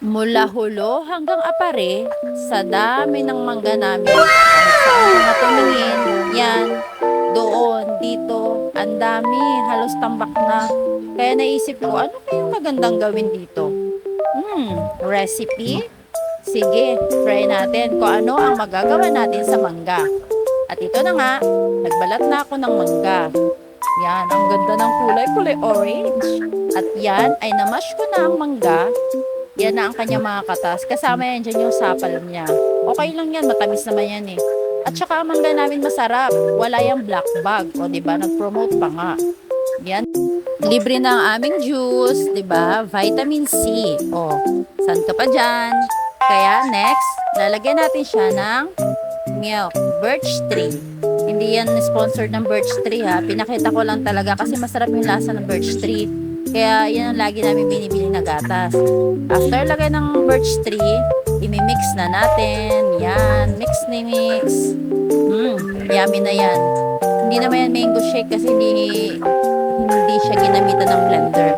Mula Hulo hanggang Apare, sa dami ng mangga namin. Kahit saan mga tumingin, yan, doon, dito, ang dami, halos tambak na. Kaya naisip ko, ano kayong magandang gawin dito? Recipe? Sige, try natin kung ano ang magagawa natin sa mangga. At ito na nga, nagbalat na ako ng mangga. Yan, ang ganda ng kulay, kulay orange. At yan, ay namash ko na ang mangga. Yan na ang kanyang mga katas. Kasama yan dyan yung sapal niya. Okay lang yan, matamis naman yan eh. At saka ang mangga namin masarap. Wala yung black bag. O diba, nag-promote pa nga. Yan. Libre na ang aming juice, diba? Vitamin C. O, saan ka pa dyan? Kaya next, lalagyan natin siya ng milk. Birch tree. Hindi yan sponsored ng birch tree ha. Pinakita ko lang talaga kasi masarap yung lasa ng birch tree. Kaya yan ang lagi namin binibili na gatas. After lagay ng birch tree, imimix na natin. Yan, mix ni mix. Yummy na yan. Hindi naman yan mango shake kasi hindi siya ginamitan ng blender.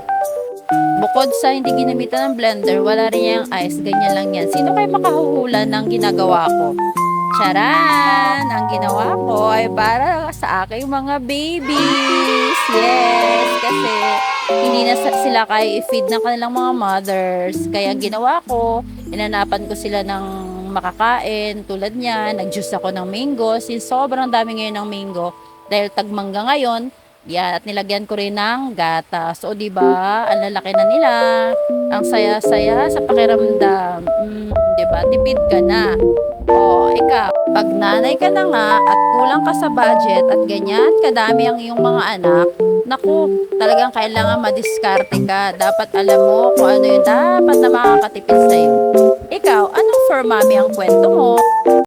Bukod sa hindi ginamitan ng blender, wala rin yung ice. Ganyan lang yan. Sino kayo makahuhula ng ginagawa ko? Charan! Ang ginawa ko ay para sa aking mga babies. Yes! Kasi hindi na sila kaya i-feed ng kanilang mga mothers. Kaya ang ginawa ko, inanapan ko sila ng makakain. Tulad niya, nag-juice ako ng mango. Since sobrang dami ngayon ng mango, dahil tagmangga ngayon, yan, at nilagyan ko rin ng gatas. O diba, ang lalaki na nila. Ang saya-saya sa pakiramdam. Diba, tipid ka na. O, ikaw, pag nanay ka na nga at kulang ka sa budget at ganyan, kadami ang iyong mga anak, naku, talagang kailangan madiskarte ka. Dapat alam mo kung ano yung dapat na makakatipid sa'yo. Ikaw, anong for mommy ang kwento mo?